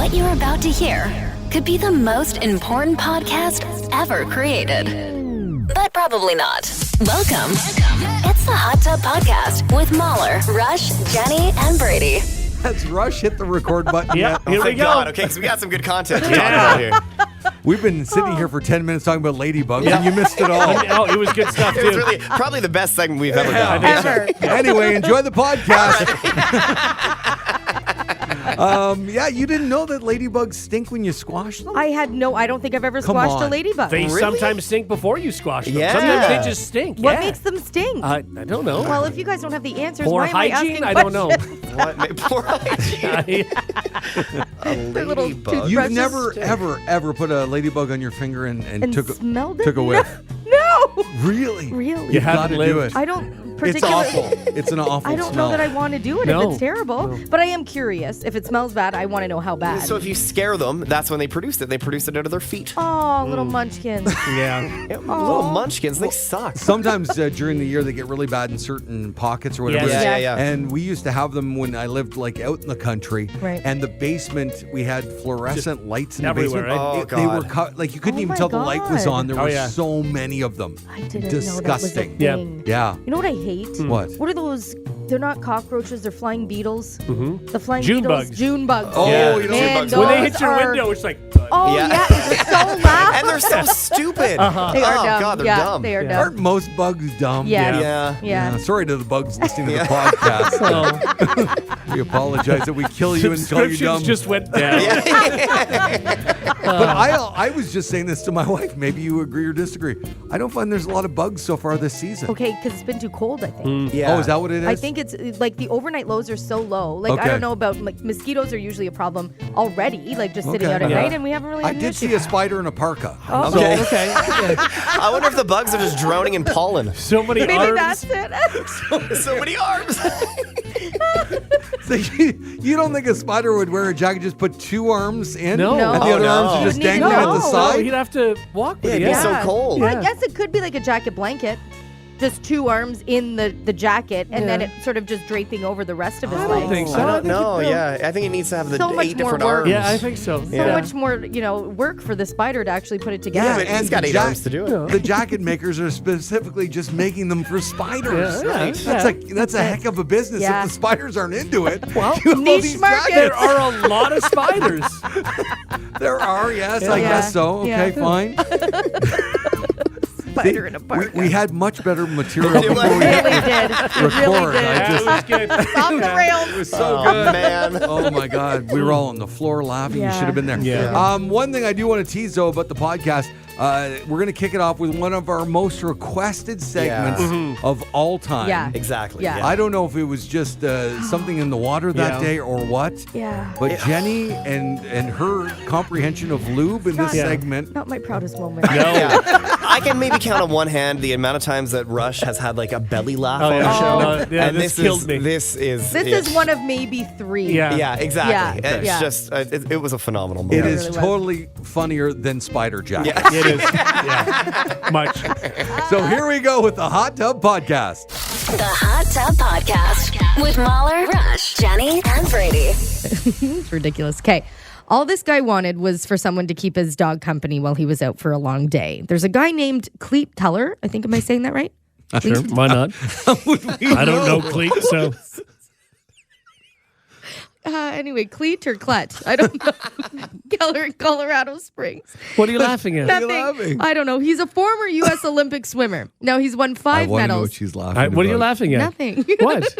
What you're about to hear could be the most important podcast ever created. But probably not. Welcome. It's the Hot Tub Podcast with Mahler, Rush, Jenny, and Brady. Has Rush hit the record button yet? Here we go. God. Okay, so we got some good content to talk about here. We've been sitting here for 10 minutes talking about ladybugs, and you missed it all. Oh, it was good stuff, It was too. really probably the best segment we've ever done. Ever. Anyway, enjoy the podcast. You didn't know that ladybugs stink when you squash them? I don't think I've ever Come squashed on. a ladybug. They Really? sometimes stink before you squash them. Yeah. Sometimes they just stink. What yeah. makes them stink? I don't know. Well, if you guys don't have the answers, Poor why am I hygiene? asking I don't know. questions? What? Poor hygiene. A Their little ladybug. toothbrush. You've Brushes never, stink. ever put a ladybug on your finger and smelled it? took a whiff? No. Really? Really? You You've got haven't to do lived. it. I don't It's particularly. awful. It's an awful I don't smell. know that I want to do it No. if it's terrible, but I am curious. If it smells bad, I want to know how bad. So if you scare them, that's when they produce it. They produce it out of their feet. Oh, little munchkins. Yeah. Yeah, little munchkins, they suck. Sometimes during the year they get really bad in certain pockets or whatever. Yes. Yeah. And we used to have them when I lived like out in the country. Right. And the basement, we had fluorescent lights in the everywhere, basement. right? Oh, They were God. like you couldn't Oh even my tell the light was God. on. There Oh, were yeah. so many of them. I didn't Disgusting. know that was a Yeah. thing. Yeah. You know what I hate? What? What are those? They're not cockroaches. They're flying beetles. Mm-hmm. The flying June beetles. bugs. June bugs. Oh, Yeah. you know Man, bugs. When they those hit your are- window, it's like... Oh Yeah. yeah, it's so loud. And they're so stupid. They are oh, dumb. God, they're yeah, dumb. They are dumb. Aren't most bugs dumb? Yes. Yeah. Yeah. Sorry to the bugs listening to the podcast. Oh, We apologize that we kill you and call you dumb. subscriptions just went down. But I was just saying this to my wife. Maybe you agree or disagree. I don't find there's a lot of bugs so far this season. Okay, because it's been too cold, I think. Yeah. Oh, is that what it is? I think it's like the overnight lows are so low. Like I Okay. don't know about like mosquitoes are usually a problem already, like just sitting Okay. out at Yeah. night, and we haven't really I had an did issue. see a spider in a parka. Oh. So, Okay. I wonder if the bugs are just drowning in pollen. So many Maybe arms. that's it. So many arms. so you don't think a spider would wear a jacket, just put two arms in? No. No. And the other Oh, arms no. are just Wouldn't even dangling at the know. No, side? he'd have to walk with Yeah, it. it'd be so Yeah. cold. Well, Yeah. I guess it could be like a jacket blanket. Just two arms in the jacket, and then Yeah. it sort of just draping over the rest of his I legs. don't think so. I don't think know. it will. Yeah, I think it needs to have the So much 8 more different work. arms. Yeah, I think so. So Yeah. much more, work for the spider to actually put it Yeah, together. but he's got the 8 arms to do it. The jacket makers are specifically just making them for spiders. Yeah, Right? yeah. That's a heck of a business. Yeah. If the spiders aren't into it, Well, you have all niche these market. There jackets. are a lot of spiders. There are, yes, I Yeah. guess so. Okay, Yeah. fine. Spider in a park. We had much better material It before we was. hit really did. It really record. did. I just, That was good. Off the rails. it was so Oh, good. man. Oh my God, we were all on the floor laughing. You Yeah. should have been there. Yeah. One thing I do want to tease though about the podcast, we're going to kick it off with one of our most requested segments of all time. Yeah. Exactly. Yeah. I don't know if it was just something in the water that Yeah. day or what. Yeah. But Jenny and her comprehension of lube in this Yeah. segment. Not my proudest moment. No. Yeah. I can maybe count on one hand the amount of times that Rush has had like a belly laugh Oh, on yeah. the show. No, yeah, and this killed is, me. This is This it. is one of maybe 3. Yeah. Yeah, exactly. Yeah. It's Yeah. just it was a phenomenal It moment. is really was. totally funnier than Spider Jack. Yeah. It is. Yeah. Much. So here we go with the Hot Tub Podcast. The Hot Tub Podcast with Mahler, Rush, Jenny, and Brady. It's ridiculous. Okay. All this guy wanted was for someone to keep his dog company while he was out for a long day. There's a guy named Cleet Teller. I think, am I saying that right? Sure. Why not? I don't know Cleet, so. Anyway, Cleet or Clet? I don't know. Keller in Colorado Springs. What are you laughing at? Nothing. laughing? I don't know. He's a former U.S. Olympic swimmer. Now he's won 5 I want to know medals. what she's laughing What are you about. laughing at? Nothing. What?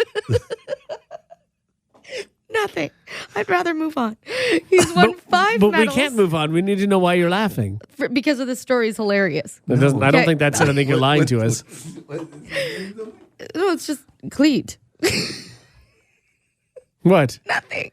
Nothing. I'd rather move on. He's won 5 But medals. we can't move on. We need to know why you're laughing. Because of the story's hilarious. I don't Okay. think that's it. I think you're lying to us. No, it's just Cleet. What? Nothing.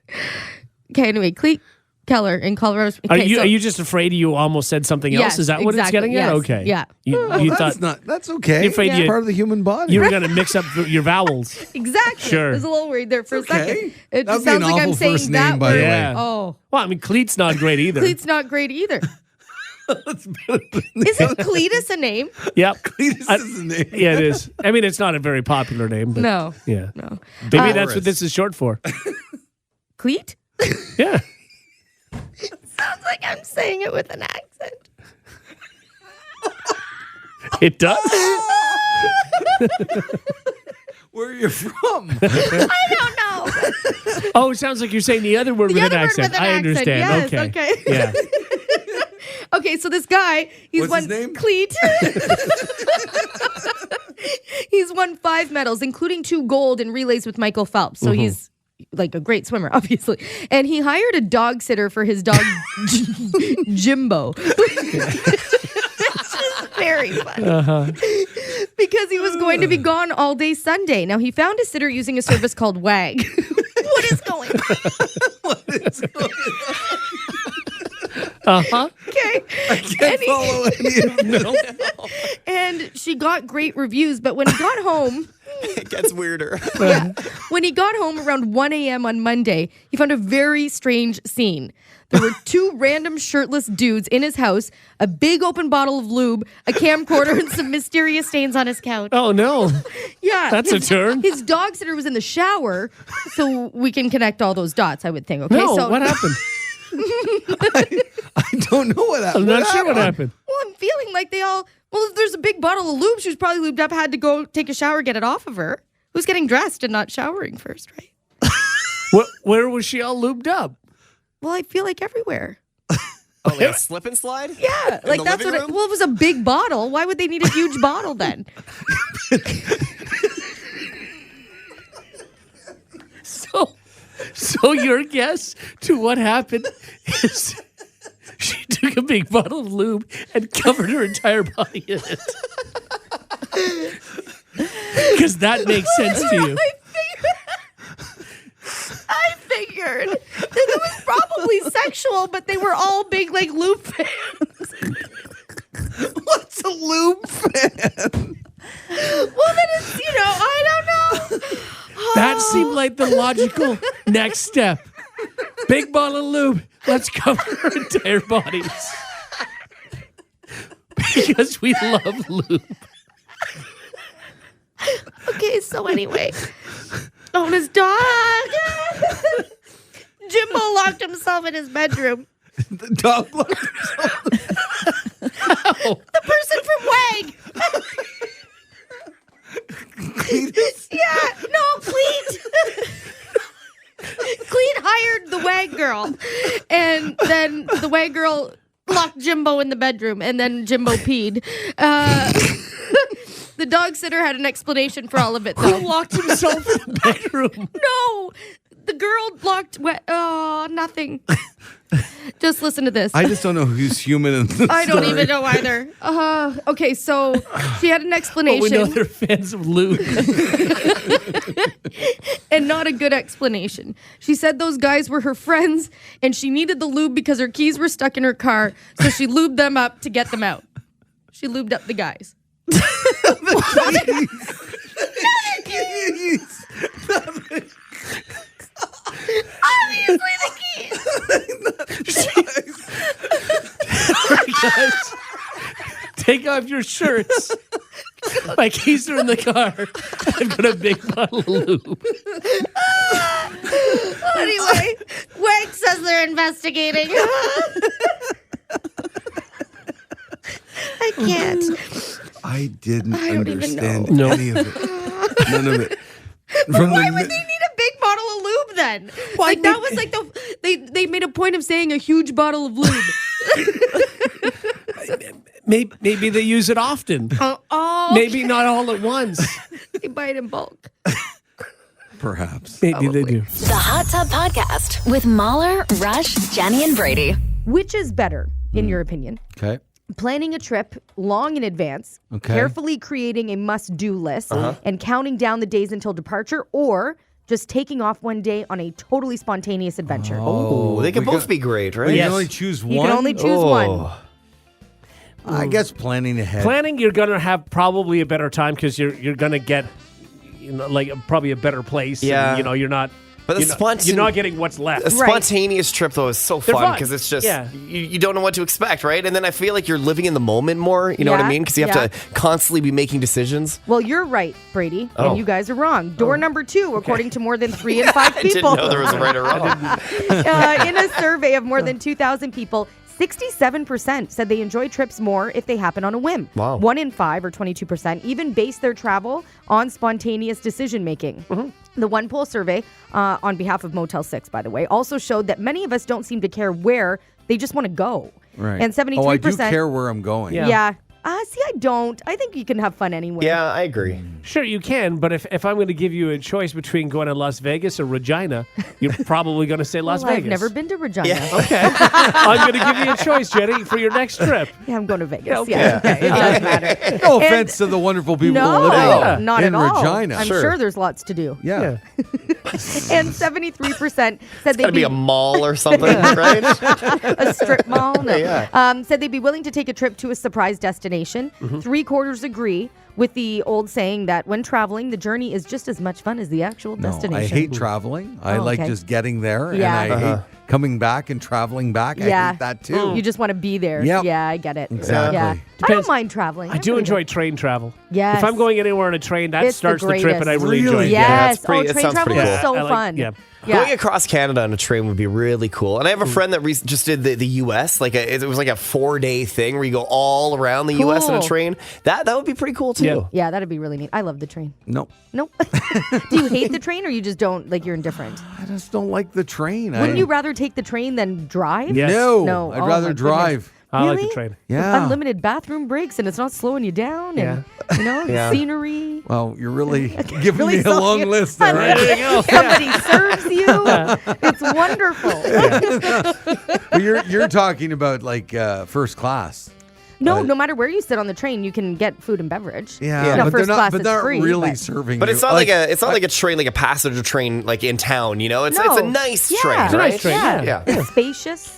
Okay, anyway, Cleet Keller in Colorado. Are Okay, you so- are you just afraid you almost said something else? Yes, Is that what it's exactly, getting at? yes, Okay. yeah. You thought That's okay. You're afraid It's you- part of the human body. you were going to mix up your vowels. Exactly. Sure. I was a little worried there for It's a second. okay. It That'd just be an sounds like I'm awful saying first that name, by the word. way. Yeah. Oh. Well, I mean, Cleet's not great either. Cleet's not great either. Isn't Cletus a name? Yep. Cletus is the name. Yeah, it is. I mean, it's not a very popular name. But No. Yeah. No. Maybe that's what this is short for. Cleet? Yeah. I'm saying it with an accent. It does? Where are you from? I don't know. Oh, it sounds like you're saying the other word with an accent. I understand. Yes, okay. Yeah. Okay, so this guy, he's What's won his name? Cleat. He's won 5 medals, including 2 gold in relays with Michael Phelps. So he's like a great swimmer, obviously. And he hired a dog sitter for his dog Jimbo. Which is very funny. Because he was going to be gone all day Sunday. Now, he found a sitter using a service called WAG. What is going on? Uh-huh. Okay. I can't follow any of them. And she got great reviews, but when he got home... It gets weirder. Yeah. When he got home around 1 a.m. on Monday, he found a very strange scene. There were 2 random shirtless dudes in his house, a big open bottle of lube, a camcorder, and some mysterious stains on his couch. Oh, no. Yeah. That's a turn. His dog sitter was in the shower, so we can connect all those dots, I would think. Okay, No, so what happened? I don't know what happened. I'm not sure what happened. Well, I'm feeling like they all... Well, if there's a big bottle of lube, she was probably lubed up, had to go take a shower, get it off of her. Who's getting dressed and not showering first, right? Where was she all lubed up? Well, I feel like everywhere. Oh, like a slip and slide? Yeah, like the that's living what. room? Well, it was a big bottle. Why would they need a huge bottle then? So your guess to what happened is she took a big bottle of lube and covered her entire body in it. Because that makes sense to you. I figured that it was probably sexual, but they were all big like lube fans. What's a lube fan? Well, then it's I don't know. That seemed like the logical next step. Big bottle of lube. Let's cover our entire bodies. Because we love lube. Okay, so anyway, on his dog, Jimbo locked himself in his bedroom. The dog looked. The person from WAG. Yeah, no, Cleet. Cleet hired the WAG girl, and then the WAG girl locked Jimbo in the bedroom, and then Jimbo peed. The dog sitter had an explanation for all of it, though. Who locked himself in the bedroom? No, the girl locked. Oh, nothing. Just listen to this. I just don't know who's human in this I don't story. even know either. Okay, so she had an explanation. But we know they're fans of lube. And not a good explanation. She said those guys were her friends and she needed the lube because her keys were stuck in her car, so she lubed them up to get them out. She lubed up the guys. Obviously the keys. Guys, take off your shirts. My keys are in the car. I've got a big bottle of lube. Anyway, WAG says they're investigating. I can't. I didn't don't even understand know. any of it. None of it. Why would they need a big bottle of lube then? Like that was like they made a point of saying a huge bottle of lube. Maybe they use it often. Oh, Maybe not all at once. they buy it in bulk. Perhaps. Maybe they do. The Hot Tub Podcast with Mahler, Rush, Jenny, and Brady. Which is better, in your opinion? Okay. Planning a trip long in advance, Okay. carefully creating a must-do list, and counting down the days until departure, or just taking off one day on a totally spontaneous adventure. Oh, they can both be great, right? You Yes. can only choose one. You can only choose one. I guess planning ahead. Planning, you're gonna have probably a better time because you're gonna get, like probably a better place. Yeah. And, you're not. But You're not getting what's left. A spontaneous trip, though, is so They're fun fun. because it's just, Yeah. you don't know what to expect, right? And then I feel like you're living in the moment more, you know what I Yeah, mean? Because you have yeah. to constantly be making decisions. Well, you're right, Brady, Oh. and you guys are wrong. Door number 2, according to more than 3 in 5 I didn't people. know there was a right or wrong. In a survey of more than 2,000 people, 67% said they enjoy trips more if they happen on a whim. Wow. 1 in 5, or 22%, even base their travel on spontaneous decision-making. The One Poll survey, on behalf of Motel 6, by the way, also showed that many of us don't seem to care where, they just want to go. Right. And 73%. Oh, I do care where I'm going. Yeah. See, I don't. I think you can have fun anywhere. Yeah, I agree. Sure, you can, but if I'm going to give you a choice between going to Las Vegas or Regina, you're probably going to say Las Well, Vegas. I've never been to Regina. Okay. I'm going to give you a choice, Jenny, for your next trip. Yeah, I'm going to Vegas. Yeah, okay. Yeah, okay. It doesn't matter. No offense to the wonderful people who live Not in at all. Regina. I'm Sure. sure there's lots to do. Yeah. And 73% said they'd Gotta be a mall or something, right? a strip mall. No. Yeah. Said they'd be willing to take a trip to a surprise destination. 3/4 agree with the old saying that when traveling, the journey is just as much fun as the actual No, destination. I hate traveling. I Oh, like okay. just getting there. Yeah. And I hate coming back and traveling back. I hate that too. You just want to be there. Yep. Yeah, I get it. Exactly. Yeah. I Depends. don't mind traveling. I do really enjoy don't. train travel. Yes. If I'm going anywhere on a train, that It's the starts the trip, and I really greatest. enjoy it. Really? Yeah, Yes. it's pretty- it train sounds travel pretty is cool. so I like- fun. yeah. Going across Canada on a train would be really cool. And I have a friend that just did the U.S. It was like a 4-day thing where you go all around the U.S. on a Cool. train. That would be pretty cool too. Yeah. Yeah, that'd be really neat. I love the train. No, Nope. Do you hate the train, or you just don't, like, you're indifferent? I just don't like the train. Wouldn't you rather take the train than drive? Yes. No, No. I'd Oh, rather my drive. I like Really? the train. Yeah. Unlimited bathroom breaks, and it's not slowing you down, and Yeah. scenery. Well, you're really giving Really me a selling long it. list there, right? There you go. Somebody serves you. It's wonderful. But you're talking about like first class. No matter where you sit on the train, you can get food and beverage. Yeah, No, but they're first not. class But is they're free, really but- serving. But you. it's not like a train, like a passenger train, like in town. You know, it's a nice Yeah. train, It's a right? nice train, Yeah. yeah. It's spacious.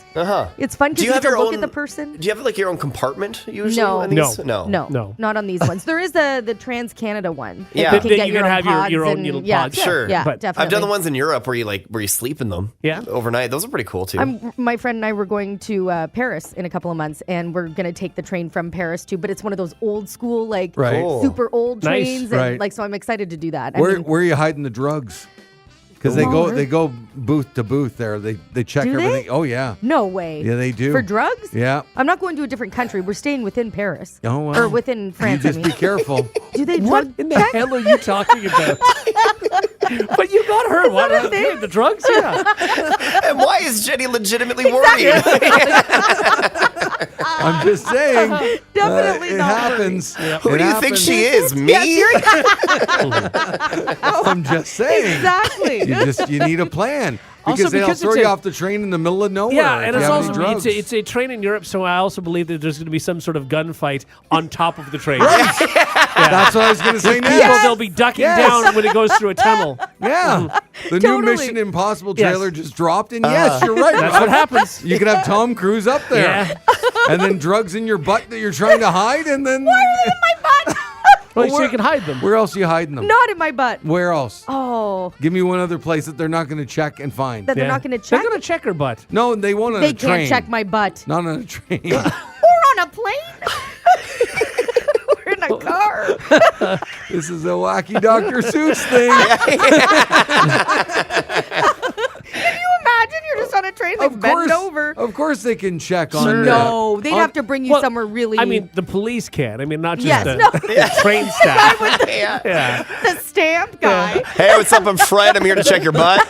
It's fun because Do you you have get to your look own? at the person. Do you have like your own compartment usually? No. on these? No. No, not on these ones. There is the Trans Canada one. Yeah. you can Then get you your can own have pods your own and- little yeah, pods. Sure. Yeah, But definitely. I've done the ones in Europe where you sleep in them. Yeah. Overnight. Those are pretty cool too. My friend and I were going to Paris in a couple of months, and we're going to take the train from Paris to, but it's one of those old school, like Right. Cool. super old Nice. trains. Right. And like, so I'm excited to do that. I Where mean, are you hiding the drugs? Because they go booth to booth there. They check Do they? everything. Oh yeah. no way. Yeah, they do. For drugs? Yeah. I'm not going to a different country. We're staying within Paris. Oh, well. Or within France, You just I be mean. careful. Do they What drug in the check? hell are you talking about? But you got her. What? that a thing? The drugs? Yeah. And why is Jenny legitimately worried? I'm just saying. Definitely it not happens. Who do you think she is? Me? I'm just saying. Exactly. You need a plan. Because Also, they'll because throw it's you a- off the train in the middle of nowhere. Yeah, if and you it's have any also drugs. it's a train in Europe, so I also believe that there's going to be some sort of gunfight on top of the train. That's what I was going to say People, next. they'll be ducking Yes. down when it goes through a tunnel. Yeah. The Totally. new Mission Impossible Yes. trailer just dropped, and yes, you're right. That's what happens. You can have Tom Cruise up there. Yeah. And then drugs in your butt that you're trying to hide, and then My butt. Well, so you can hide them. where else are you hiding them? Not in my butt. Where else? Oh, Give me one other place that they're not going to check and find. that they're not going to They're check. going to check her butt. No, they won't on They a train. can't check my butt. Not on a train. Or on a plane. Or in a car. This is a wacky Dr. Seuss thing. Can you imagine? You're just on a train, like bend over. Of course they can check on No, they'd on- have to bring you Well, somewhere really. I mean, the police can. I mean, not just Yes, the, no. the train staff. Yeah. Yeah. the stamp guy. Hey, what's up? I'm Fred. I'm here to check your butt.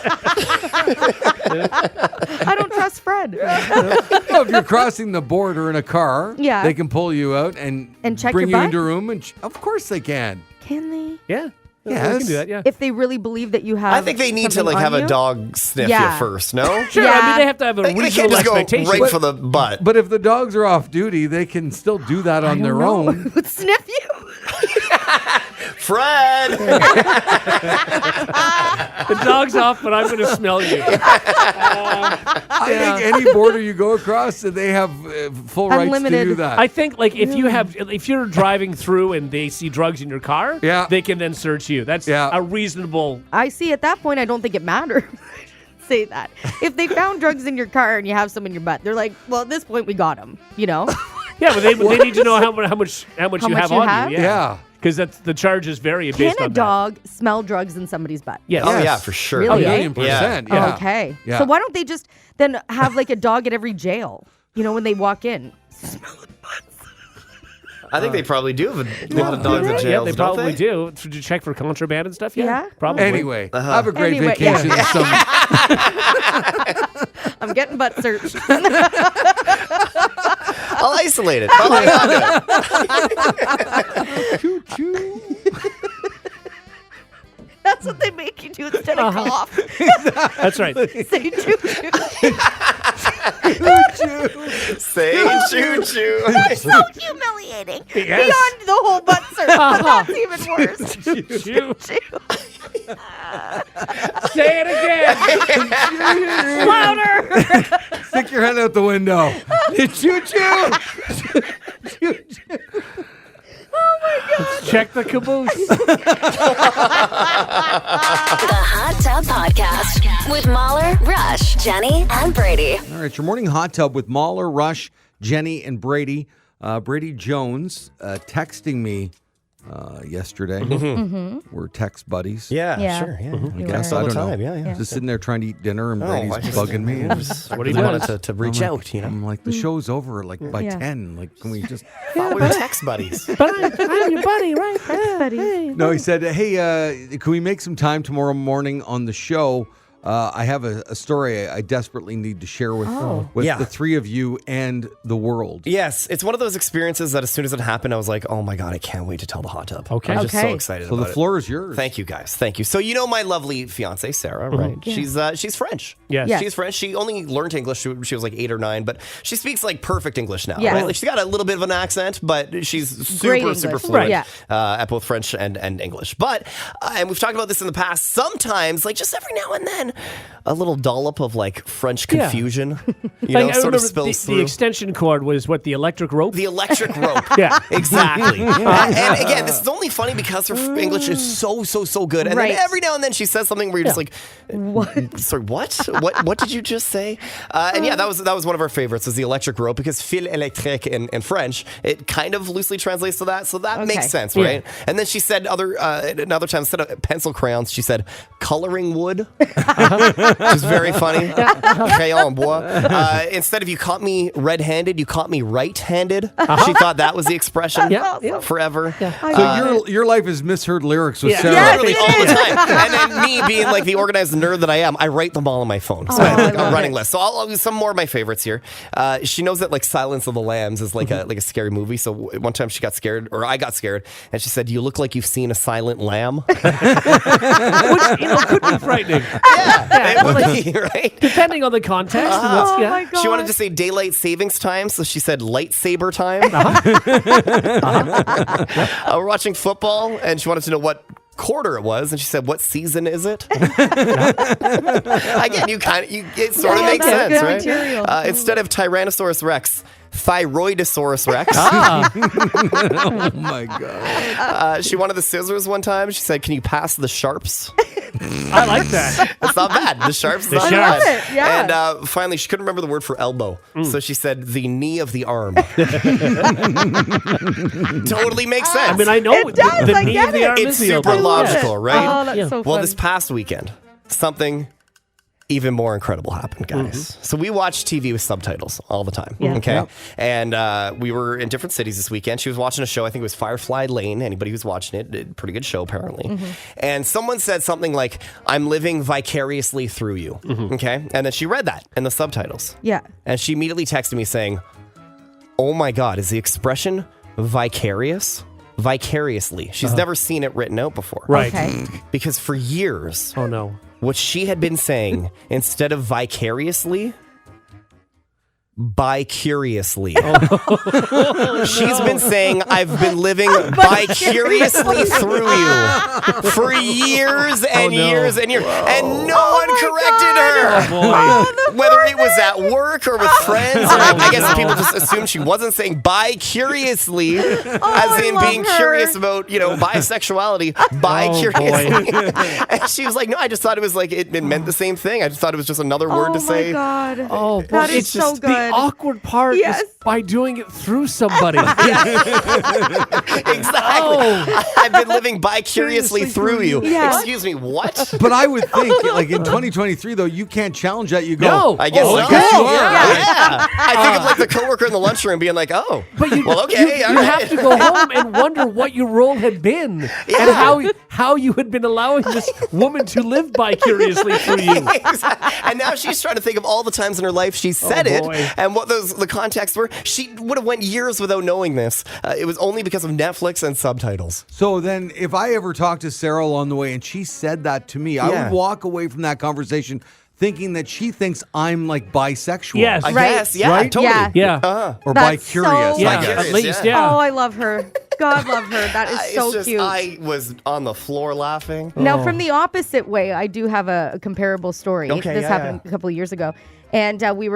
I don't trust Fred. Well, if you're crossing the border in a car, Yeah. they can pull you out and check bring your you butt? into a room. And of course they can. Can they? Yeah. They Yes. can do that, yeah. If they really believe that you have. I think they need to something like on have a you? dog sniff Yeah. you first. No. Sure, I Yeah. mean, they have to have a They can't reasonable just go expectation. right for the butt. But if the dogs are off duty, they can still do that on their own. Sniff you. Fred. The dog's off, but I'm going to smell you. I think any border you go across, they have full rights to Unlimited. do that. I think like if you're driving through and they see drugs in your car, Yeah. they can then search you. That's Yeah. a reasonable. I see. At that point, I don't think it matters. Say that. If they found drugs in your car and you have some in your butt, they're like, well, at this point, we got them. You know? Yeah, but they need to know how much you much have you on have? you. Yeah. Because that's the charges vary Can based a on dog smell drugs in somebody's butt? that. Yes. Oh Yes. yeah, for sure. Really? A eh? million %. Yeah. Yeah. Okay. Yeah. So why don't they just then have like a dog at every jail? when they walk in. I think they probably do have a lot of dogs in Yeah, jails, they don't probably they? do. To check for contraband and stuff. Yeah. Probably. Anyway, have a great vacation. Yeah. I'm getting butt searched. I'll isolate it. I'll hang on to it. Choo-choo. That's what they make you do instead of cough. That's right. Say choo-choo. Say choo-choo. That's so humiliating. Beyond the whole butt search. But that's even worse. Choo. Choo. Say it again. Louder. Stick your head out the window. Choo-choo. Check the caboose. The Hot Tub Podcast with Mahler, Rush, Jenny, and Brady. All right, your morning hot tub with Mahler, Rush, Jenny, and Brady. Brady Jones texting me yesterday. We're text buddies. Yeah, sure. Yeah. I guess all I the don't know. time. Yeah. Just sitting there trying to eat dinner, and Brady's I just- bugging me. And What are you I doing? wanted to reach out, I'm like, the show's over like by 10. Like, can we just? Thought we were text buddies. But I'm your buddy, right? Buddy. No, he said, hey, can we make some time tomorrow morning on the show? I have a story I desperately need to share with Yeah. the three of you and the world. Yes, it's one of those experiences that as soon as it happened, I was like, oh my God, I can't wait to tell the hot tub. Okay. I'm just so Okay. excited So about the it. floor is yours. Thank you, guys. Thank you. So you know my lovely fiance, Sarah, right? She's French. Yes. Yes. She's French. She only learned English. She was like 8 or 9, but she speaks like perfect English now. Yeah. Right? Like, she's got a little bit of an accent, but she's Great super, English. super fluent Right. Yeah. at both French and English. But, and we've talked about this in the past, sometimes, like just every now and then, a little dollop of like French confusion, I sort remember of spills the through. extension cord was what, the electric rope? The electric rope. Yeah. Exactly. And again, this is only funny because her English is so good. And Right. then every now and then she says something where you're just like, what? Sorry, what? What did you just say? And yeah, that was one of our favorites, was the electric rope, because fil électrique in French, it kind of loosely translates to that. So that makes sense, right? And then she said another time, instead of pencil crayons, she said coloring wood, which is very funny. Crayon bois. Instead of you caught me red-handed, you caught me right-handed. She thought that was the expression forever. So your life is misheard lyrics with Sarah. Yes, Literally it all the time. And then me being like the organized nerd that I am, I write them all on my phone. So I have like a running list. So I'll some more of my favorites here. She knows that like Silence of the Lambs is like a scary movie. So one time she got scared, or I got scared, and she said, "You look like you've seen a silent lamb." Which, could be frightening. It would be, right? Depending on the context. Oh my God. She wanted to say daylight savings time, so she said lightsaber time. We're watching football, and she wanted to know what quarter it was, and she said, "What season is it?" Again, it sort of makes that's sense, good right? material. Instead of Tyrannosaurus Rex, Thyroidosaurus Rex. Oh my God. She wanted the scissors one time. She said, "Can you pass the sharps?" I like that. It's not bad. The sharps is The not sharps. bad. I love it, yeah. And finally, she couldn't remember the word for elbow. So she said, "The knee of the arm." Totally makes sense. I mean, I know It does, the I knee get of the it. arm It's is the super elbow. logical, right? Oh, that's so Well, fun. this past weekend, something even more incredible happened, guys. So we watched TV with subtitles all the time. Yeah. Okay. And we were in different cities this weekend. She was watching a show. I think it was Firefly Lane. Anybody who's watching it, pretty good show, apparently. And someone said something like, "I'm living vicariously through you." Okay. And then she read that in the subtitles. Yeah. And she immediately texted me saying, "Oh my God, is the expression vicarious?" Vicariously. She's never seen it written out before. Right. Okay. Because for years, Oh, no. what she had been saying, instead of vicariously, bi-curiously. She's been saying, "I've been living vicariously through you" for years and years and years. And no one corrected her. Boy. Whether it was at work or with friends, or I guess people just assumed she wasn't saying bi-curiously, as in love being her. curious about, bisexuality, bi-curiously. And she was like, "No, I just thought it was like, it meant the same thing. I just thought it was just another word to say." Oh my God. Oh, That it's is so just good. good. awkward part Yes. is by doing it through somebody. Exactly. Oh. I've been living vicariously through you. Yeah. Excuse me, what? But I would think, like in 2023, though, you can't challenge that. You go, No. I guess I so. guess you are. Yeah. I think of like the coworker in the lunchroom being like, oh, But you, well, okay. all you right. have to go home and wonder what your role had been and how you had been allowing this woman to live vicariously through you. And now she's trying to think of all the times in her life she said it boy. and what the contexts were. She would have went years without knowing this. It was only because of Netflix and subtitles. So then, if I ever talked to Sarah along the way and she said that to me, I Yeah. would walk away from that conversation thinking that she thinks I'm like bisexual. Yes. I Right. guess, yeah, Right? totally. Yeah. Yeah. Or That's bi-curious, so- I Yeah. guess. At least, Yeah. yeah. Oh, I love her. God love her. That is so It's just, cute. I was on the floor laughing. Now, from the opposite way, I do have a comparable story. Okay, This yeah, happened a couple of years ago, and we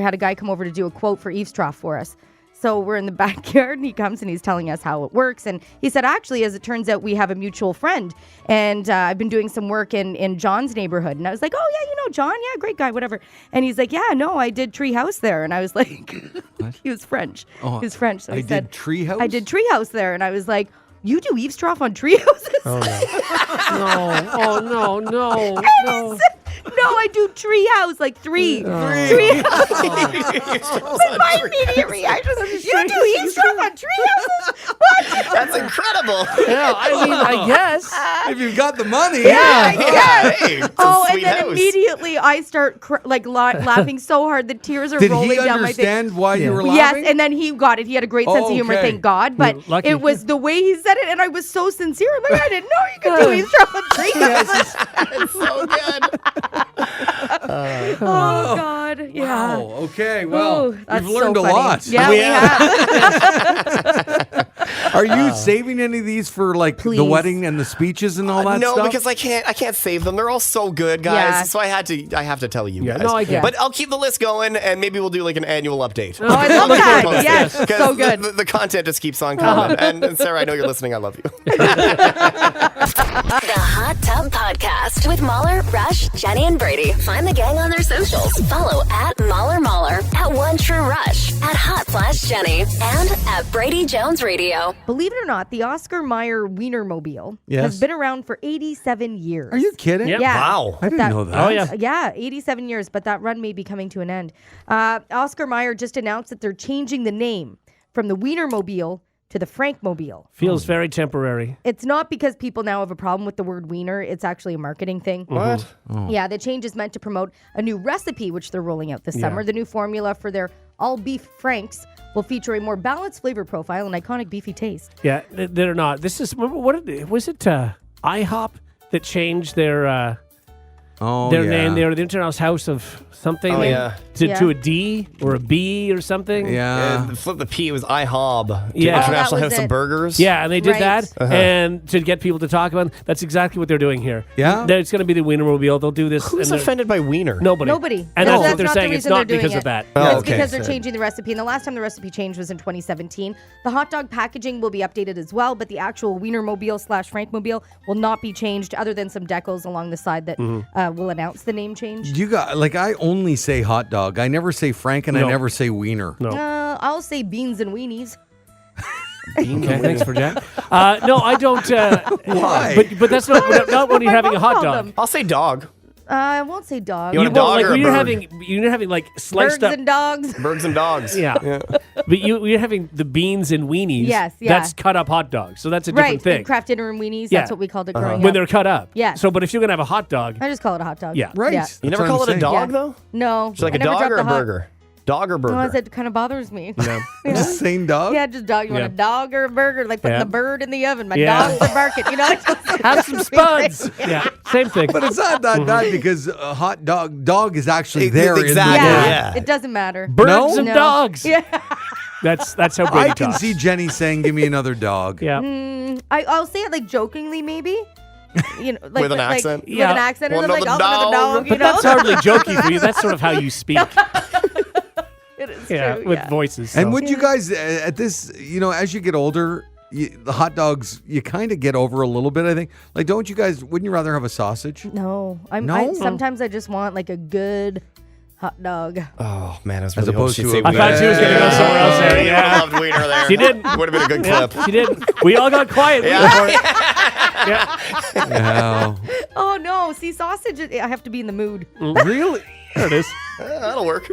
had a guy come over to do a quote for eavesdrop for us. So we're in the backyard, and he comes and he's telling us how it works. And he said, actually, as it turns out, we have a mutual friend, and I've been doing some work in John's neighborhood. And I was like, oh yeah, you know John, yeah, great guy, whatever. And he's like, yeah, no, I did Treehouse there. And I was like, he was French. Oh, he was French. So I he said, did Treehouse? I did Treehouse there, and I was like, you do eavesdrop on treehouses? No. Oh, no, no. No. No, I do treehouse, like three. Treehouse. My immediate reaction was, you do eavesdrop on treehouses? What? That's incredible. Yeah, I mean, I guess. If you've got the money. Yeah, yes. Hey, it's a Oh, and sweet then house. immediately I start laughing so hard the tears are Did rolling he down my face. understand why you were Yes, laughing? and then he got it. He had a great sense of humor, Okay. thank God. But You're lucky. it was the way he said it, and I was so sincere. I'm like, I didn't know you could do eavesdrop on treehouses. It's so good. Oh, God. Yeah. Wow. Okay. Well, Oh, that's we've learned so a funny. lot. Yeah, we have. Are you saving any of these for like the Please. wedding and the speeches and all that No, stuff? because I can't save them. They're all so good, guys. Yeah. So I have to tell you Yeah, guys. no, I get it. But I'll keep the list going, and maybe we'll do like an annual update. Oh, I love that. Yes, Because so good. The content just keeps on coming. And Sarah, I know you're listening. I love you. The Hot Tub Podcast with Mahler, Rush, Jenny, and Brady. Find the gang on their socials. Follow at Mahler, at One True Rush, at Hot Flash Jenny, and at Brady Jones Radio. Believe it or not, the Oscar Mayer Wienermobile Yes. has been around for 87 years. Are you kidding? Yep. Yeah. Wow. I didn't know that. Oh, yeah. Yeah, 87 years, but that run may be coming to an end. Oscar Mayer just announced that they're changing the name from the Wienermobile to the Frankmobile. Feels very temporary. It's not because people now have a problem with the word wiener. It's actually a marketing thing. What? Yeah, the change is meant to promote a new recipe, which they're rolling out this summer. The new formula for their all-beef Franks will feature a more balanced flavor profile and iconic beefy taste. Yeah, they're not. This is, remember, was it IHOP that changed their name? They were the International House of something. Oh, yeah. To a D or a B or something. Yeah. Flip the P, it was IHOB. Yeah. Oh, International that was House of it. Burgers. Yeah, and they did Right. that, and to get people to talk about it, that's exactly what they're doing here. Yeah? It's going to be the Wienermobile. They'll do this. Who's and they're- offended by wiener? Nobody. Nobody. And No, that's what that's they're not the saying. It's reason not they're doing because it. of that. Oh, It's okay. because they're changing the recipe. And the last time the recipe change was in 2017. The hot dog packaging will be updated as well, but the actual Wienermobile / Frankmobile will not be changed other than some decals along the side that will announce the name change. You got like I only say hot dog. I never say Frank and I No. never say wiener. No. I'll say beans and weenies. Okay, thanks for that. No, I don't. Why? But that's not when you're My having a mom hot called dog. them. I'll say dog. I won't say dog. You want a dog like or a when you're bird? having like sliced Birds up. and dogs. Birds and dogs. Yeah. But you're having the beans and weenies. Yes, yeah. That's cut up hot dogs. So that's a different Right, thing. and Kraft Dinner and weenies. Yeah. That's what we called it growing when up. they're cut up. Yeah. So, but if you're gonna have a hot dog, I just call it a hot dog. Yeah. Right. Yeah. You That's never what call I'm it a saying. dog, Yeah. though? No. It's like I a never dog dropped or a the hot- burger? Dog or burger? No, I said it kind of bothers me. no. Just saying dog? Yeah, just dog. You want Yeah. a dog or a burger? Like putting Yeah. the bird in the oven. My Yeah. dogs are barking. You know, it just Have some spuds. Yeah. Same thing. But it's not that bad because a hot dog is actually there Exactly. in the yeah, word. Yeah. it doesn't matter. Birds No? and No. dogs. Yeah, That's how Brady I can talks. see Jenny saying, "Give me another dog." Yeah. I'll say it like jokingly, maybe. You know, like With an accent? With Yeah. an accent, or Want like another another dog? dog. You But know, that's hardly jokey for you. That's sort of how you speak. it is Yeah, true. with Yeah. voices. And so. would you guys at this, as you get older, the hot dogs you kind of get over a little bit. I think. Like, don't you guys? Wouldn't you rather have a sausage? No, No? sometimes I just want like a good hot dog. Oh, man, I was As really opposed hoping to she'd a say I thought she was going to go somewhere else there. You would have Yeah. loved Wiener there. She didn't. Would have been a good clip. She did. We all got quiet. Yeah. Yeah. Oh no! See, sausage. I have to be in the mood. Really? There it is. That'll work.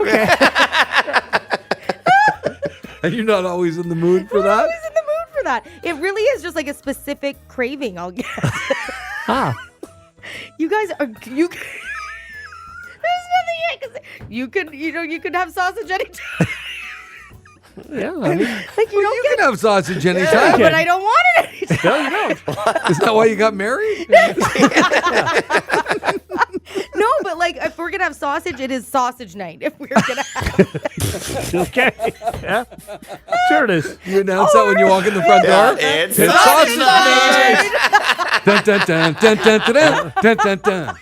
And you're not always in the mood for that? I was in the mood for that. It really is just like a specific craving I'll get. Ah. You guys are you. There's nothing I can say. You could have sausage anytime. Yeah. I mean, Like you don't You get can have sausage anytime. Yeah. but I don't want it anytime. no, you don't. Is that why you got married? No, but like if we're gonna have sausage, it is sausage night. If we're gonna have Okay. Yeah. Sure it is. You announce that when you walk in the front door? It's It's sausage sausage night! Dun, dun, dun, dun, dun, dun, dun, dun, dun.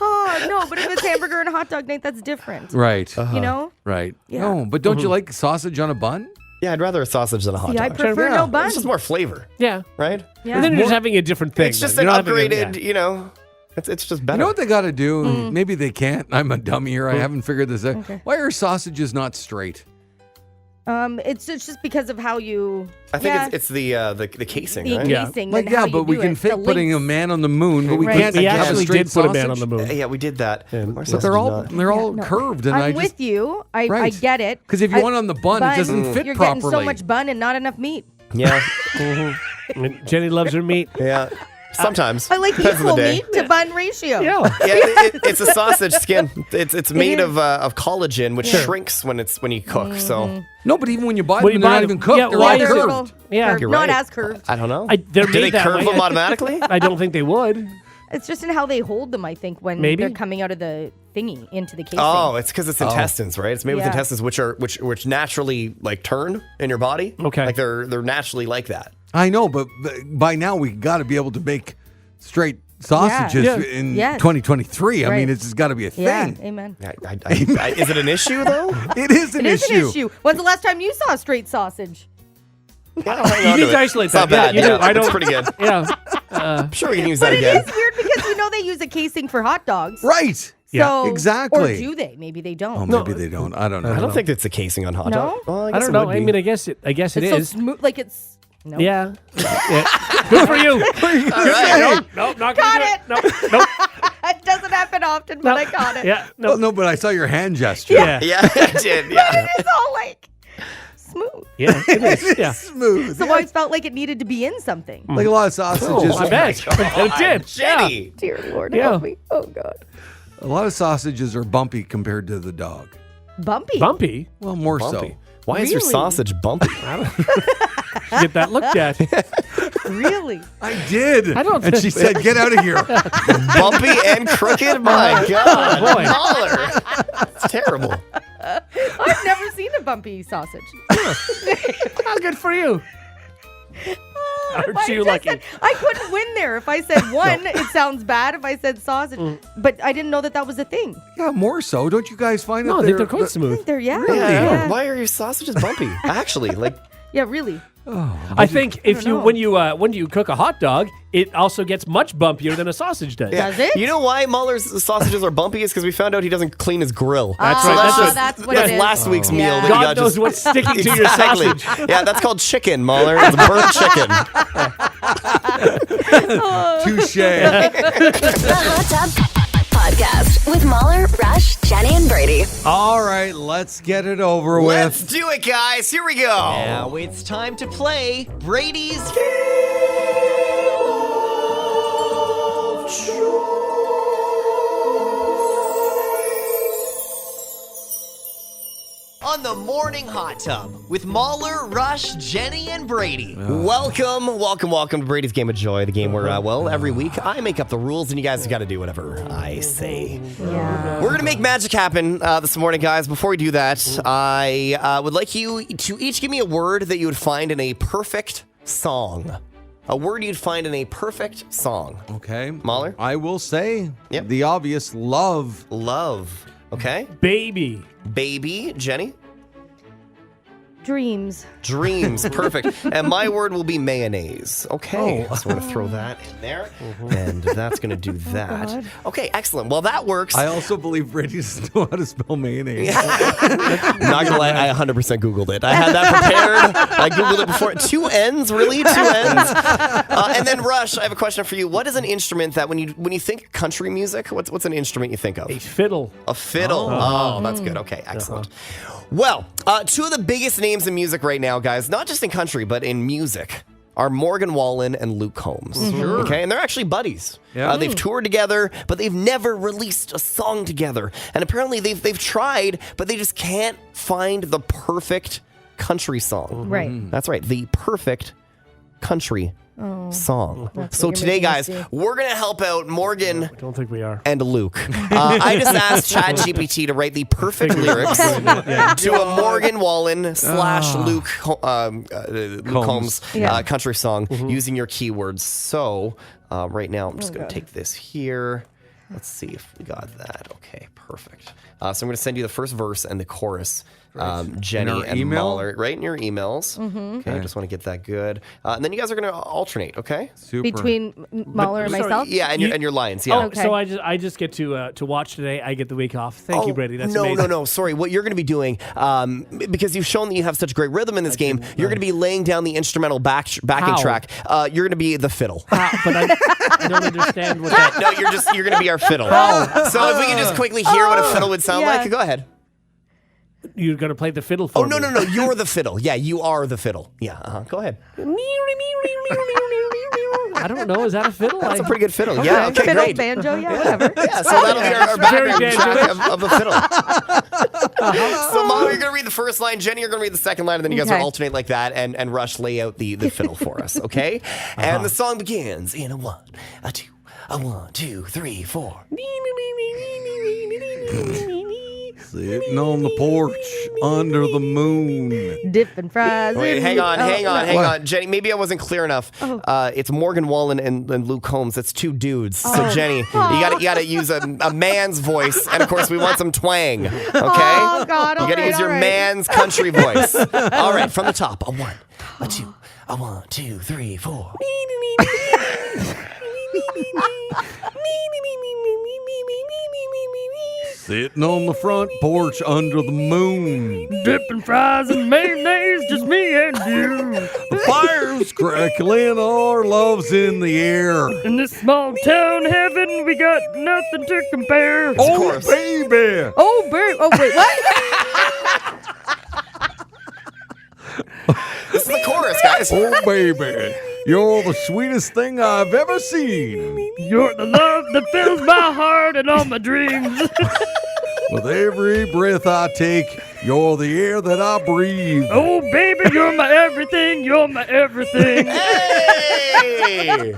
oh no, but if it's hamburger and hot dog night, that's different. Right. You know? Right. Yeah. No, but don't you like sausage on a bun? Yeah, I'd rather a sausage than a hot Yeah, I dog. prefer no bun. It's just more flavor, Yeah. right? Yeah. And then you're just having a different thing. It's just then. an You're not having a- upgraded, you know, it's just better. You know what they got to do? Mm. Maybe they can't. I'm a dummy here. I haven't figured this out. Okay. Why are sausages not straight? It's just because of how you. I think it's the casing, the right? Yeah. casing. Like, and how yeah, you but we do can it. fake The putting a links. man on the moon, but we Right. can't We have a actually straight did put a sausage. man on the moon. Yeah, we did that. Yeah. Our But sausage they're all is not. they're all No. curved, and I'm I just with you. I Right. get it. because if you want on the bun, it doesn't fit you're properly. getting so much bun and not enough meat. Yeah, I mean, Jenny loves her meat. yeah. Sometimes. I like Depends on the equal day. meat to bun ratio. Yeah. Yeah, it's a sausage skin. It's made is. of collagen, which shrinks when you cook. So No, but even when you buy When them, you they're buy not them- even cooked. yeah, they're why all is it- curved. Yeah. Curved, You're not right. as curved. I don't know. They're Do made they that curve way. them automatically? I don't think they would. It's just in how they hold them, I think, when Maybe. they're coming out of the thingy into the casing. Oh, it's because it's intestines, right? It's made with Yeah. intestines, which naturally like turn in your body. Okay. like they're naturally like that. I know, but by now we got to be able to make straight sausages Yeah. in Yes. 2023. I Right. mean, it's got to be a Yeah, thing. amen. Is it an issue though? It is an It is issue. an issue. When's the last time you saw straight sausage? You need to isolate It's not that. bad. Yeah, you do. Yeah, I don't. It's pretty good. Yeah. I'm sure we can use But that it again. is weird because we know they use a casing for hot dogs. Right. Yeah, So, exactly. Or do they? Maybe they don't. Oh, maybe they don't. I don't know. I don't think it's a casing on hot No? dog. Well, I guess don't it know. would I be. mean, I guess it it's is. so smooth. Like it's. No. Yeah. Yeah. Good for you. All right. Nope, not Got gonna do it. Nope. It doesn't happen often, but I got it. Yeah. No. Well, no, but I saw your hand gesture. Yeah. Yeah, I did. Yeah. It's all like smooth. Yeah. It is. Yeah. Smooth. So I always felt like it needed to be in something. Like a lot of sausages. I bet. It did. Jenny. Dear Lord, Yeah. help me. Oh God. A lot of sausages are bumpy compared to the dog. Bumpy. Bumpy. Well, more Bumpy. so. Why is your Really? sausage bumpy? Get that looked at. Really? I did. I don't And she said, "Get out of here." Bumpy and crooked? My God. boy. Mahler. It's terrible. I've never seen a bumpy sausage. How good for you. Aren't If I you just lucky? said- I couldn't win there. If I said one, it sounds bad. If I said sausage, but I didn't know that was a thing. Yeah, more so. Don't you guys find No, that they're quite I smooth. think they're Really? yeah. Why are your sausages bumpy? Actually, like, Yeah, really. I think if you know. when you cook a hot dog, it also gets much bumpier than a sausage does. Does it? you know why Mahler's sausages are bumpy? Is because we found out he doesn't clean his grill. That's Oh, right. That's that's, just- what it is. last week's meal. Yeah. That God you got knows just, what's sticking to your Exactly. sausage. Yeah, that's called chicken, Mahler. It's burnt chicken. Touche. The Hot Tub Podcast with Mahler, Rush, Jenny, and Brady. All right, let's get it over Let's with. do it, guys. Here we go. Now it's time to play Brady's on the Morning Hot Tub with Mahler, Rush, Jenny, and Brady. Welcome to Brady's Game of Joy, the game where, every week I make up the rules and you guys got to do whatever I say. Yeah. We're going to make magic happen this morning, guys. Before we do that, I would like you to each give me a word that you would find in a perfect song. A word you'd find in a perfect song. Okay. Mahler? I will say Yep. the obvious love. Love. Okay. Baby. Baby. Jenny? Dreams. Dreams, perfect. And my word will be mayonnaise. Okay, so I'm going to throw that in there, and that's going to do that. God. Okay, excellent. Well, that works. I also believe Brady doesn't know how to spell mayonnaise. I'm not going to lie, I 100% Googled it. I had that prepared. I Googled it before. 2 N's, really? 2 N's? And then, Rush, I have a question for you. What is an instrument that when you think country music, what's an instrument you think of? A fiddle. A fiddle. Oh, that's good. Okay, excellent. Well, 2 of the biggest names in music right now, guys, not just in country, but in music, are Morgan Wallen and Luke Combs. Sure. Okay, and they're actually buddies. Yeah. They've toured together, but they've never released a song together. And apparently they've tried, but they just can't find the perfect country song. Right. That's right, the perfect country song. That's So what you're today, making guys, us do. we're going to help out Morgan I don't think we are. and Luke. I just asked ChatGPT to write the perfect lyrics to a Morgan Wallen / Luke Combs Yeah. country song using your keywords. So right now, I'm just going to take this here. Let's see if we got that. Okay, perfect. So I'm going to send you the first verse and the chorus. Jenny In our and email? Mahler, right in your emails. Okay, I just want to get that good. And then you guys are going to alternate, okay? Super. Between Mahler and sorry, myself? Yeah, and your lines, yeah. Oh, Okay. so I just get to watch today. I get the week off. Thank you, Brady. That's amazing. No. Sorry. What you're going to be doing, because you've shown that you have such great rhythm in this game, you're going to be laying down the instrumental backing How? track. You're going to be the fiddle. But I don't understand what that. No, you're going to be our fiddle. So if we can just quickly hear what a fiddle would sound Yeah. like, go ahead. You're going to play the fiddle for Oh, me. no. You're the fiddle. Yeah, you are the fiddle. Yeah, go ahead. I don't know. Is that a fiddle? That's a pretty good fiddle. Yeah, okay, Fiddle, great. banjo, yeah, whatever. Yeah, so that'll be our Very background dangerous. track of the fiddle. So, Mahler, you're going to read the first line. Jenny, you're going to read the second line, and then you guys will Okay. alternate like that, and Rush lay out the fiddle for us, okay? And the song begins in a 1, a 2, a 1, 2, 3, 4. Sitting on the porch under the moon. Dipping fries. Wait, in hang on, meat. hang What? on. Jenny, maybe I wasn't clear enough. It's Morgan Wallen and Luke Combs. That's 2 dudes. So, Jenny, you gotta use a man's voice, and of course, we want some twang, okay? Oh, God. You gotta use your man's country voice. All right, from the top. A 1, a 2, a 1, 2, 3, 4. Sitting on the front porch under the moon. Dipping fries and mayonnaise, just me and you. The fire's crackling, our love's in the air. In this small town heaven, we got nothing to compare. Oh, course. baby. Oh, bird. Oh, wait, what? This is the chorus, guys. Oh, baby. You're the sweetest thing I've ever seen. You're the love that fills my heart and all my dreams. With every breath I take, you're the air that I breathe. Oh, baby, you're my everything. You're my everything. Hey!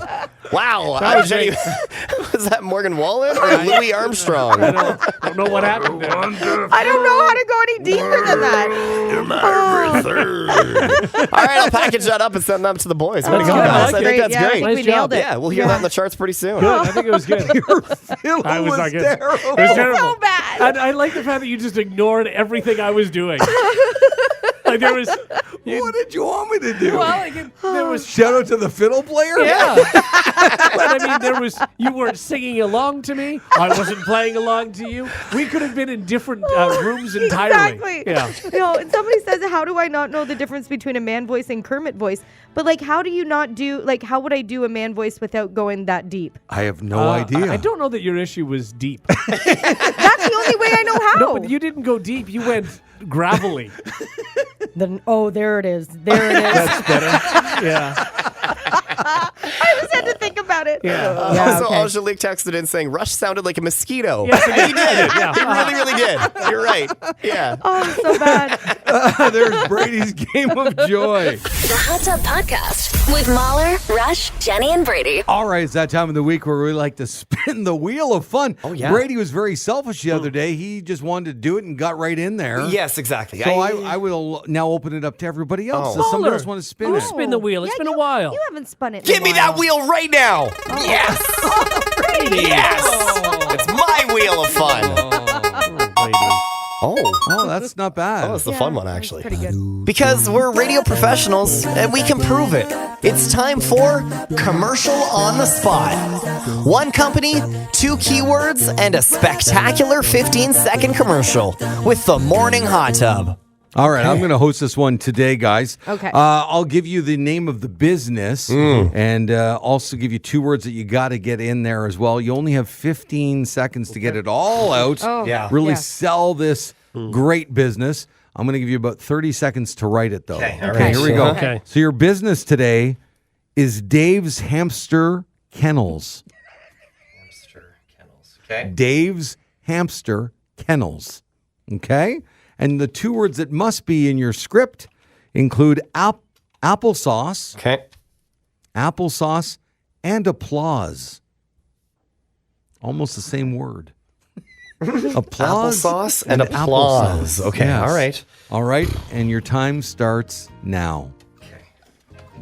Wow. Jenny, was that Morgan Wallen or Louis Armstrong? I don't know what happened there. I don't know how to go any deeper than that. All right, I'll package that up and send them to the boys. Way to go, good. guys. I I like think it. that's Yeah, I great. think Nice we job. nailed it. Yeah, we'll hear that in the charts pretty soon. Good. I think it was good. Fiddle I was not good. terrible. It was terrible. So bad. And I like the fact that you just ignored everything I was doing. Like there was, What did you want me to do? there was. Shout out to the fiddle player? Yeah, but I mean, you weren't singing along to me. I wasn't playing along to you. We could have been in different rooms entirely. Exactly. Yeah. You know, and somebody says, how do I not know the difference between a man voice and Kermit voice? But like, how do you not do, like, how would I do a man voice without going that deep? I have no idea. I don't know that your issue was deep. That's the only way I know how. No, but you didn't go deep. You went gravelly. Then, oh, there it is. There it is. That's better. Yeah. I just had to think about it. Yeah. Yeah, Also, okay. Angelique texted in saying Rush sounded like a mosquito. Yes, it He did. Yeah. He really did. You're right. Yeah. Oh, I'm so bad. There's Brady's game of joy. The Hot Tub Podcast with Mahler, Rush, Jenny, and Brady. All right, it's that time of the week where we like to spin the wheel of fun. Oh, yeah. Brady was very selfish the other day. He just wanted to do it and got right in there. Yes, exactly. So I will now open it up to everybody else. Does somebody Mahler, else want to spin you it? spin the wheel. It's been a while. You haven't spun it. in Give a me while. that wheel right now. Yes. Yes. It's my wheel of fun. Oh, Brady. Oh, that's not bad. Oh, that's the fun one, that was actually. pretty good. Because we're radio professionals and we can prove it. It's time for Commercial on the Spot. One company, 2 keywords, and a spectacular 15-second commercial with the Morning Hot Tub. All right, I'm going to host this one today, guys. Okay. I'll give you the name of the business and also give you 2 words that you got to get in there as well. You only have 15 seconds to get it all out. Oh, Yeah. Really yeah. sell this great business. I'm going to give you about 30 seconds to write it, though. Okay, all Okay, right. here we go. Okay. So your business today is Dave's Hamster Kennels. Okay. Dave's Hamster Kennels. Okay? And the 2 words that must be in your script include applesauce, applesauce, and applause. Almost the same word. Applause Applesauce and applause. Okay, Yes. all right. All right, and your time starts now.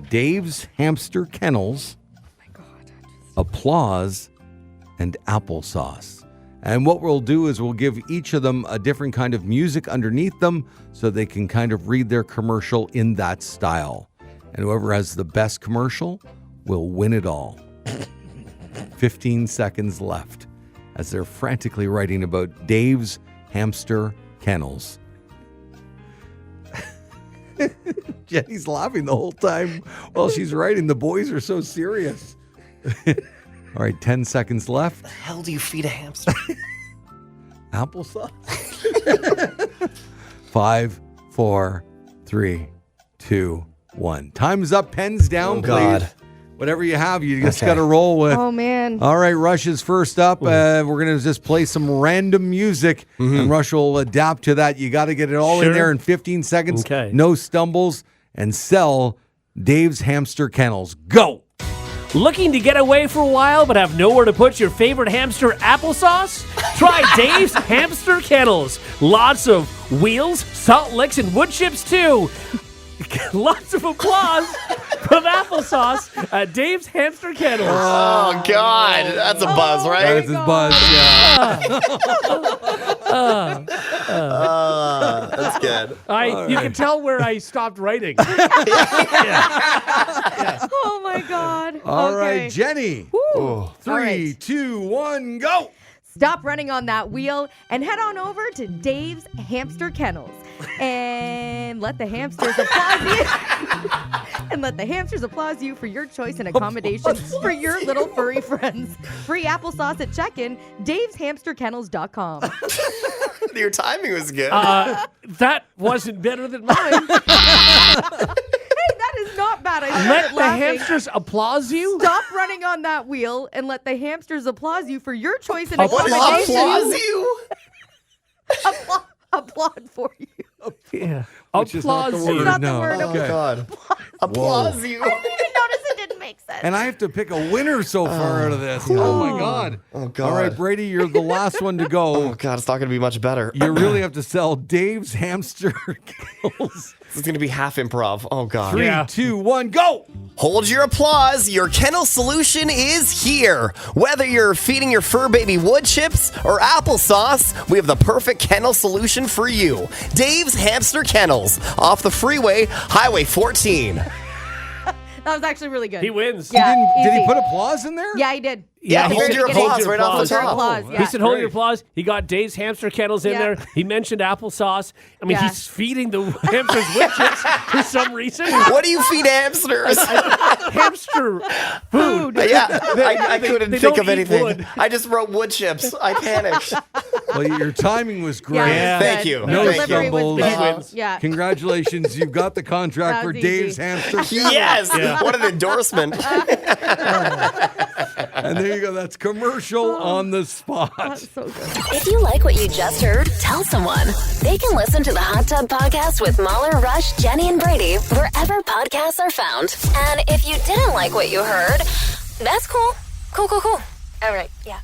Dave's Hamster Kennels, applause, and applesauce. And what we'll do is we'll give each of them a different kind of music underneath them so they can kind of read their commercial in that style. And whoever has the best commercial will win it all. 15 seconds left as they're frantically writing about Dave's Hamster Kennels. Jenny's laughing the whole time while she's writing. The boys are so serious. All right, 10 seconds left. How the hell do you feed a hamster? Applesauce. 5, 4, 3, 2, 1. Time's up. Pens down, Oh, God. please. Whatever you have, you just Okay. got to roll with. Oh, man. All right, Rush is first up. We're going to just play some random music, and Rush will adapt to that. You got to get it all in Sure. there in 15 seconds. Okay. No stumbles, and sell Dave's Hamster Kennels. Go! Looking to get away for a while but have nowhere to put your favorite hamster applesauce? Try Dave's Hamster Kennels. Lots of wheels, salt licks, and wood chips too. Lots of applause from applesauce at Dave's Hamster Kennels. Oh, God. That's a buzz, right? That's his buzz, yeah. That's good. You can tell where I stopped writing. Oh, my God. All Okay. right, Jenny. Woo. 3, All right. 2, 1, go! Stop running on that wheel and head on over to Dave's Hamster Kennels and let the hamsters applaud you. And let the hamsters applaud you for your choice and accommodations for your little furry friends. Free applesauce at check-in, daveshamsterkennels.com. Your timing was good. That wasn't better than mine. That is not bad. I started Let the laughing. hamsters applause you? Stop running on that wheel and let the hamsters applaud you for your choice and Applause accommodations. Applause you? Applaud for you. Yeah. Which is not the Applause word. you. Not the No. word. Oh, Okay. God. Applause you. I didn't notice it didn't make sense. And I have to pick a winner so far out of this. Oh, my God. Oh, God. All right, Brady, you're the last one to Oh, go. God, it's not going to be much better. You really have to sell Dave's Hamster Kennels. This is going to be half improv. Oh, God. 3, Yeah. 2, 1, go! Hold your applause. Your kennel solution is here. Whether you're feeding your fur baby wood chips or applesauce, we have the perfect kennel solution for you. Dave's Hamster Kennels off the freeway, Highway 14. That was actually really good. He wins. Yeah, Did he easy. put applause in there? Yeah, he did. Yeah, At the hold very your beginning. applause right off the Hold your top. applause, Oh, yeah. He said, hold your Great. applause. He got Dave's Hamster Kennels in Yeah. there. He mentioned applesauce. I mean, Yeah. he's feeding the hamsters wood chips for some reason. What do you feed hamsters? Hamster food. Yeah, I couldn't they think don't of eat anything. wood. I just wrote wood chips. I panicked. Well, your timing was great. Yeah, Thank good. you. The No delivery was stumbles. good. He wins. Yeah. Congratulations, you've got the contract That for was easy. Dave's Hamster Kennels. Yes, what an endorsement. And there you go. That's commercial on the spot. That's so good. If you like what you just heard, tell someone. They can listen to the Hot Tub Podcast with Mahler, Rush, Jenny, and Brady wherever podcasts are found. And if you didn't like what you heard, that's cool. Cool. All right, yeah.